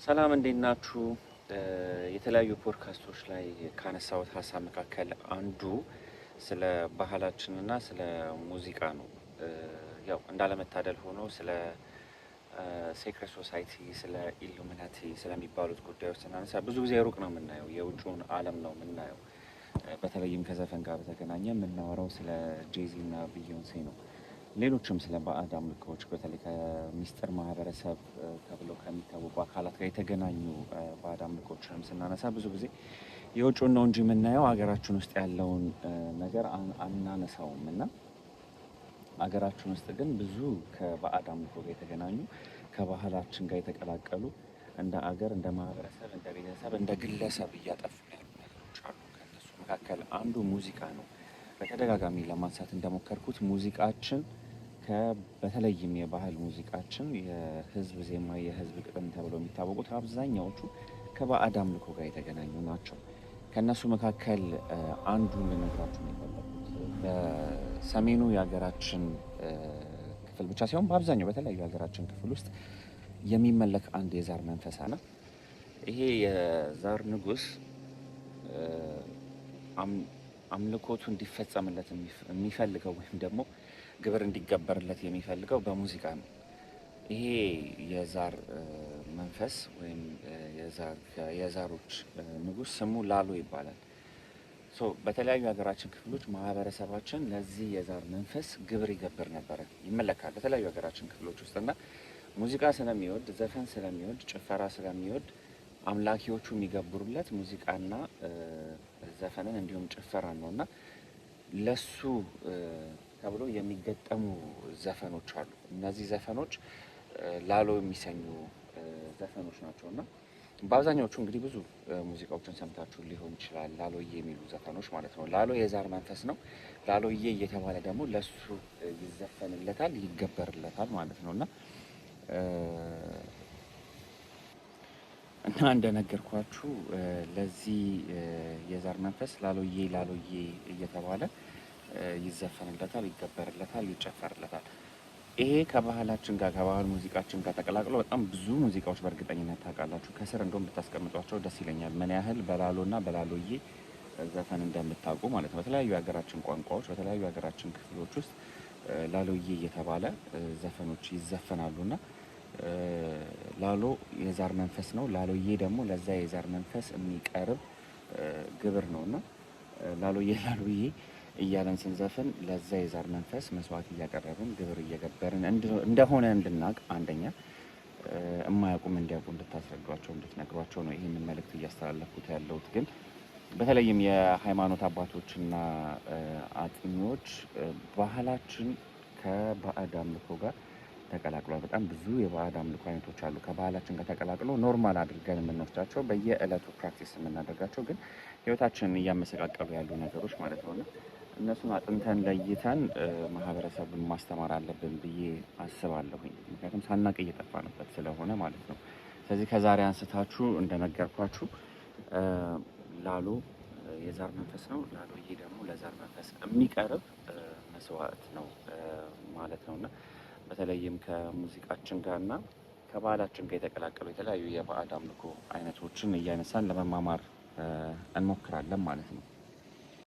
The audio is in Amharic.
ሰላም እንዴት ናችሁ? የተለያዩ ፖድካስቶች ላይ ካነሳሁት ሀሳብ መካከል አንዱ ስለ ባህላችንና ስለ ሙዚቃ ነው። ያው እንዳለመታደል ሆኖ ስለ ሴክሬት ሶሳይቲ፣ ስለ ኢሉሚናቲ ስለሚባሉት ጉዳዮች ስናነሳ ብዙ ጊዜ ሩቅ ነው የምናየው፣ የውጭውን ዓለም ነው የምናየው። በተለይም ከዘፈን ጋር በተገናኘ የምናወራው ስለ ጄዚ እና ቢዮንሴ ነው። ሌሎችም ስለ ባዕድ አምልኮዎች በተለይ ከሚስጥር ማህበረሰብ ተብለው ከሚታወቁ አካላት ጋር የተገናኙ ባዕድ አምልኮችንም ስናነሳ ብዙ ጊዜ የውጭውን ነው እንጂ የምናየው ሀገራችን ውስጥ ያለውን ነገር አናነሳውም እና ሀገራችን ውስጥ ግን ብዙ ከባዕድ አምልኮ ጋር የተገናኙ ከባህላችን ጋር የተቀላቀሉ እንደ አገር፣ እንደ ማህበረሰብ፣ እንደ ቤተሰብ፣ እንደ ግለሰብ እያጠፉ ያሉ ነገሮች አሉ። ከእነሱ መካከል አንዱ ሙዚቃ ነው። በተደጋጋሚ ለማንሳት እንደሞከርኩት ሙዚቃችን በተለይም የባህል ሙዚቃችን የህዝብ ዜማ፣ የህዝብ ግጥም ተብለው የሚታወቁት አብዛኛዎቹ ከባዕድ አምልኮ ጋር የተገናኙ ናቸው። ከእነሱ መካከል አንዱን ልነግራችሁ ነው የፈለኩት። በሰሜኑ የሀገራችን ክፍል ብቻ ሳይሆን በአብዛኛው በተለያዩ የሀገራችን ክፍል ውስጥ የሚመለክ አንድ የዛር መንፈስ አለ። ይሄ የዛር ንጉስ አምልኮቱ እንዲፈጸምለት የሚፈልገው ወይም ደግሞ ግብር እንዲገበርለት የሚፈልገው በሙዚቃ ነው። ይሄ የዛር መንፈስ ወይም የዛሮች ንጉስ ስሙ ላሎ ይባላል። በተለያዩ ሀገራችን ክፍሎች ማህበረሰባችን ለዚህ የዛር መንፈስ ግብር ይገብር ነበረ፣ ይመለካል በተለያዩ ሀገራችን ክፍሎች ውስጥ እና ሙዚቃ ስለሚወድ፣ ዘፈን ስለሚወድ፣ ጭፈራ ስለሚወድ አምላኪዎቹ የሚገብሩለት ሙዚቃና ዘፈንን እንዲሁም ጭፈራን ነው እና ለሱ ተብሎ የሚገጠሙ ዘፈኖች አሉ። እነዚህ ዘፈኖች ላሎ የሚሰኙ ዘፈኖች ናቸው እና በአብዛኛዎቹ እንግዲህ ብዙ ሙዚቃዎችን ሰምታችሁ ሊሆን ይችላል። ላሎዬ የሚሉ ዘፈኖች ማለት ነው። ላሎ የዛር መንፈስ ነው። ላሎዬ እየተባለ ደግሞ ለሱ ይዘፈንለታል፣ ይገበርለታል ማለት ነው እና እንደነገርኳችሁ ለዚህ የዛር መንፈስ ላሎዬ ላሎዬ እየተባለ ይዘፈንለታል፣ ይገበርለታል፣ ይጨፈርለታል። ይሄ ከባህላችን ጋር ከባህል ሙዚቃችን ጋር ተቀላቅሎ በጣም ብዙ ሙዚቃዎች በእርግጠኝነት ታውቃላችሁ። ከስር እንደውም ብታስቀምጧቸው ደስ ይለኛል፣ ምን ያህል በላሎና በላሎዬ ዘፈን እንደምታውቁ ማለት ነው። በተለያዩ የሀገራችን ቋንቋዎች፣ በተለያዩ የሀገራችን ክፍሎች ውስጥ ላሎዬ እየተባለ ዘፈኖች ይዘፈናሉና ላሎ የዛር መንፈስ ነው። ላሎዬ ደግሞ ለዛ የዛር መንፈስ የሚቀርብ ግብር ነውና ላሎዬ ላሎዬ እያለን ስንዘፍን ለዛ የዛር መንፈስ መስዋዕት እያቀረብን ግብር እየገበርን እንደሆነ እንድናውቅ፣ አንደኛ የማያውቁም እንዲያውቁ እንድታስረዷቸው፣ እንድትነግሯቸው ነው ይህንን መልእክት እያስተላለፍኩት ያለሁት። ግን በተለይም የሃይማኖት አባቶችና አጥኚዎች ባህላችን ከባዕድ አምልኮ ጋር ተቀላቅሏል። በጣም ብዙ የባዕድ አምልኮ አይነቶች አሉ ከባህላችን ጋር ተቀላቅሎ ኖርማል አድርገን የምንወስዳቸው በየዕለቱ ፕራክቲስ የምናደርጋቸው ግን ህይወታችንን እያመሰቃቀሉ ያሉ ነገሮች ማለት ነውና እነሱን አጥንተን ለይተን ማህበረሰቡን ማስተማር አለብን ብዬ አስባለሁኝ። ምክንያቱም ሳናቅ እየጠፋንበት ስለሆነ ማለት ነው። ስለዚህ ከዛሬ አንስታችሁ እንደነገርኳችሁ ላሎ የዛር መንፈስ ነው፣ ላሎዬ ደግሞ ለዛር መንፈስ የሚቀርብ መስዋዕት ነው ማለት ነውና በተለይም ከሙዚቃችን ጋር እና ከባህላችን ጋር የተቀላቀሉ የተለያዩ የባዕድ አምልኮ አይነቶችን እያነሳን ለመማማር እንሞክራለን ማለት ነው።